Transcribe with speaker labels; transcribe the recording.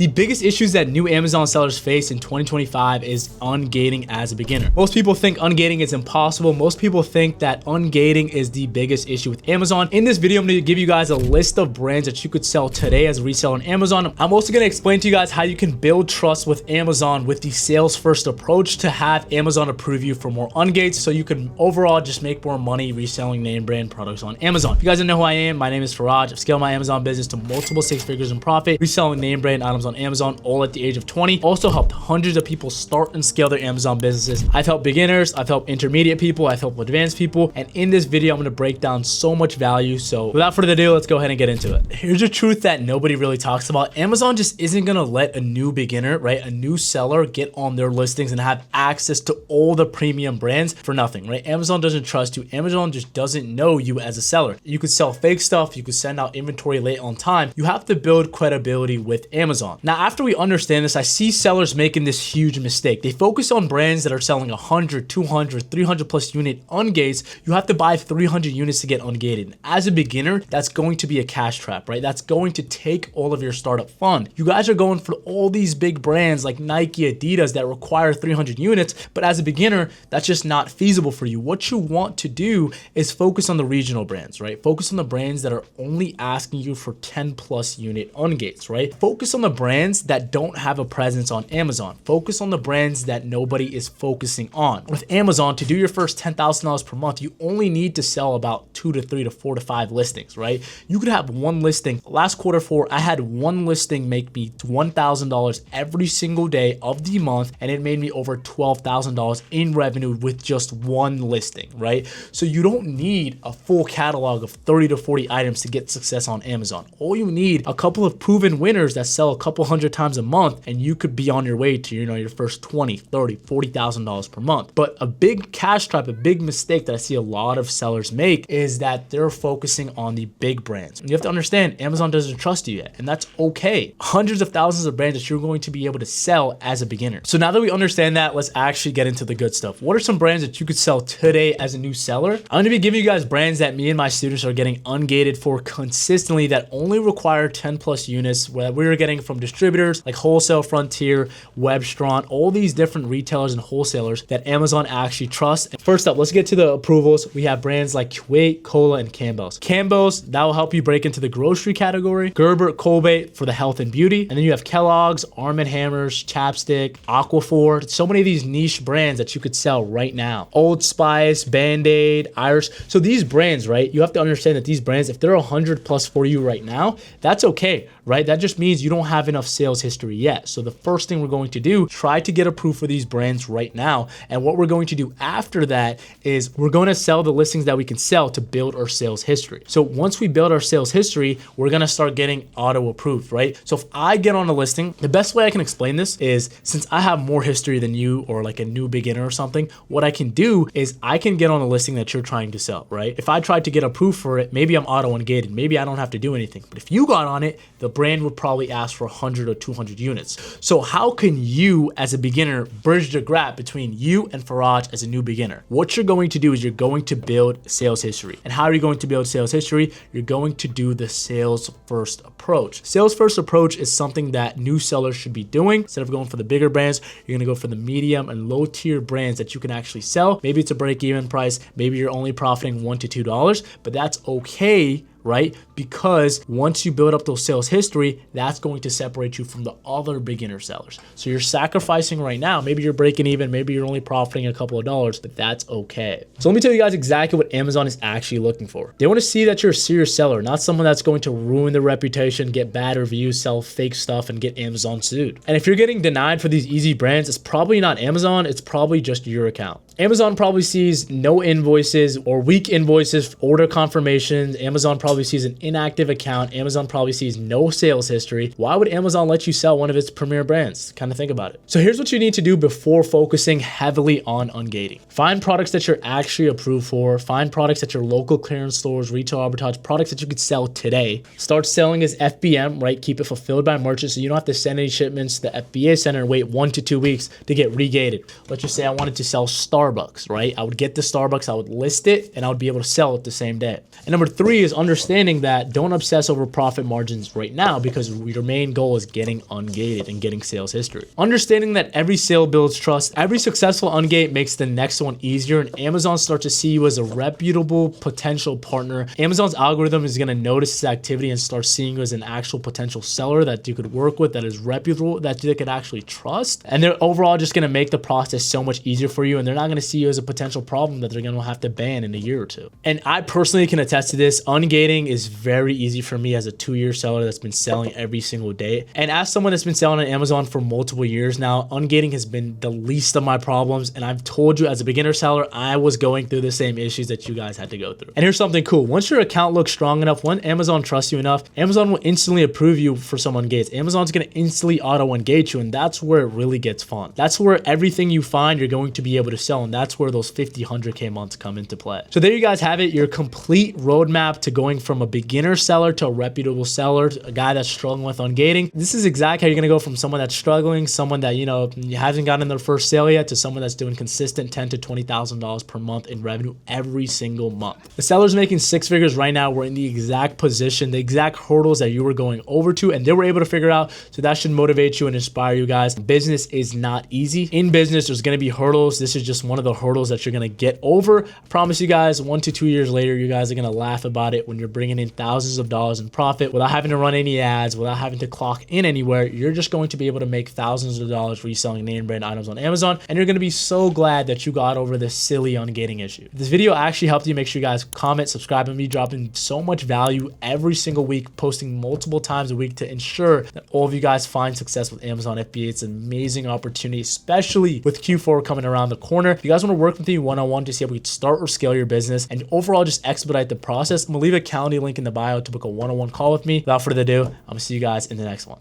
Speaker 1: The biggest issues that new Amazon sellers face in 2025 is ungating as a beginner. Most people think ungating is impossible. Most people think that ungating is the biggest issue with Amazon. In this video, I'm going to give you guys a list of brands that you could sell today as a reseller on Amazon. I'm also going to explain to you guys how you can build trust with Amazon with the sales first approach to have Amazon approve you for more ungates so you can overall just make more money reselling name brand products on Amazon. If you guys don't know who I am, my name is Faraj. I've scaled my Amazon business to multiple six figures in profit, reselling name brand items on Amazon, all at the age of 20. Also helped hundreds of people start and scale their Amazon businesses. I've helped beginners, I've helped intermediate people, I've helped advanced people. And in this video, I'm going to break down so much value. So without further ado, let's go ahead and get into it. Here's a truth that nobody really talks about. Amazon just isn't going to let a new beginner, right? A new seller get on their listings and have access to all the premium brands for nothing, right? Amazon doesn't trust you. Amazon just doesn't know you as a seller. You could sell fake stuff. You could send out inventory late on time. You have to build credibility with Amazon. Now, after we understand this, I see sellers making this huge mistake. They focus on brands that are selling 100, 200, 300 plus unit ungates. You have to buy 300 units to get ungated. As a beginner, that's going to be a cash trap, right? That's going to take all of your startup fund. You guys are going for all these big brands like Nike, Adidas that require 300 units, but as a beginner, that's just not feasible for you. What you want to do is focus on the regional brands, right? Focus on the brands that are only asking you for 10 plus unit ungates, right? Focus on the brands that don't have a presence on Amazon. Focus on the brands that nobody is focusing on. With Amazon, to do your first $10,000 per month, you only need to sell about 2 to 3 to 4 to 5 listings, right? You could have one listing. Last quarter four, I had one listing make me $1,000 every single day of the month, and it made me over $12,000 in revenue with just one listing, right? So you don't need a full catalog of 30 to 40 items to get success on Amazon. All you need a couple of proven winners that sell a couple hundred times a month, and you could be on your way to, your first 20, 30, $40,000 per month. But a big cash trap, a big mistake that I see a lot of sellers make is that they're focusing on the big brands. And you have to understand, Amazon doesn't trust you yet, and that's okay. Hundreds of thousands of brands that you're going to be able to sell as a beginner. So now that we understand that, let's actually get into the good stuff. What are some brands that you could sell today as a new seller? I'm going to be giving you guys brands that me and my students are getting ungated for consistently that only require 10 plus units, where we're getting from distributors like Wholesale Frontier, Webstron, all these different retailers and wholesalers that Amazon actually trusts. And first up, let's get to the approvals. We have brands like Kuwait, Cola, and Campbell's. Campbell's, that will help you break into the grocery category. Gerber, Colgate for the health and beauty. And then you have Kellogg's, Arm & Hammer's, Chapstick, Aquaphor. So many of these niche brands that you could sell right now. Old Spice, Band-Aid, Irish. So these brands, right? You have to understand that these brands, if they're 100 plus for you right now, that's okay, right? That just means you don't have enough sales history yet. So the first thing we're going to do, try to get approved for these brands right now. And what we're going to do after that is we're going to sell the listings that we can sell to build our sales history. So once we build our sales history, we're going to start getting auto approved, right? So if I get on a listing, the best way I can explain this is, since I have more history than you or like a new beginner or something, what I can do is I can get on a listing that you're trying to sell, right? If I tried to get approved for it, maybe I'm auto ungated. Maybe I don't have to do anything. But if you got on it, the brand would probably ask for 100 or 200 units. So how can you as a beginner bridge the gap between you and Faraj as a new beginner? What you're going to do is you're going to build sales history. And how are you going to build sales history? You're going to do the sales first approach. Sales first approach is something that new sellers should be doing. Instead of going for the bigger brands, you're going to go for the medium and low tier brands that you can actually sell. Maybe it's a break even price. Maybe you're only profiting $1 to $2, but that's okay, right? Because once you build up those sales history, that's going to separate you from the other beginner sellers. So you're sacrificing right now. Maybe you're breaking even, maybe you're only profiting a couple of dollars, but that's okay. So let me tell you guys exactly what Amazon is actually looking for. They want to see that you're a serious seller, not someone that's going to ruin their reputation, get bad reviews, sell fake stuff, and get Amazon sued. And if you're getting denied for these easy brands, it's probably not Amazon, it's probably just your account. Amazon probably sees no invoices or weak invoices, order confirmations. Amazon probably sees an inactive account. Amazon probably sees no sales history. Why would Amazon let you sell one of its premier brands? Kind of think about it. So here's what you need to do before focusing heavily on ungating. Find products that you're actually approved for. Find products at your local clearance stores, retail arbitrage, products that you could sell today. Start selling as FBM, right? Keep it fulfilled by merchants so you don't have to send any shipments to the FBA center and wait 1 to 2 weeks to get regated. Let's just say I wanted to sell Star Starbucks, right? I would get the Starbucks, I would list it, and I would be able to sell it the same day. And number 3 is understanding that don't obsess over profit margins right now, because your main goal is getting ungated and getting sales history. Understanding that every sale builds trust. Every successful ungate makes the next one easier, and Amazon starts to see you as a reputable potential partner. Amazon's algorithm is going to notice this activity and start seeing you as an actual potential seller that you could work with, that is reputable, that they could actually trust. And they're overall just going to make the process so much easier for you, and they're not going to see you as a potential problem that they're going to have to ban in a year or two. And I personally can attest to this. Ungating is very easy for me as a 2-year seller that's been selling every single day. And as someone that's been selling on Amazon for multiple years now, ungating has been the least of my problems. And I've told you, as a beginner seller, I was going through the same issues that you guys had to go through. And here's something cool. Once your account looks strong enough, when Amazon trusts you enough, Amazon will instantly approve you for some ungates. Amazon's going to instantly auto-ungate you, and that's where it really gets fun. That's where everything you find, you're going to be able to sell, and that's where those 50, 100K months come into play. So there you guys have it, your complete roadmap to going from a beginner seller to a reputable seller, a guy that's struggling with ungating. This is exactly how you're going to go from someone that's struggling, someone that, you know, hasn't gotten their first sale yet, to someone that's doing consistent $10,000 to $20,000 per month in revenue every single month. The sellers making 6 figures right now were in the exact position, the exact hurdles that you were going over to, and they were able to figure out. So that should motivate you and inspire you guys. Business is not easy. In business, there's going to be hurdles. This is just one of the hurdles that you're going to get over. I promise you guys, 1 to 2 years later, you guys are going to laugh about it when you're bringing in thousands of dollars in profit without having to run any ads, without having to clock in anywhere. You're just going to be able to make thousands of dollars reselling name brand items on Amazon, and you're going to be so glad that you got over this silly ungating issue. If this video actually helped you, make sure you guys comment, subscribe, and me dropping so much value every single week, posting multiple times a week to ensure that all of you guys find success with Amazon FBA. It's an amazing opportunity, especially with Q4 coming around the corner. If you guys want to work with me one-on-one to see how we can start or scale your business and overall just expedite the process, I'm gonna leave a calendar link in the bio to book a one-on-one call with me. Without further ado, I'm gonna see you guys in the next one.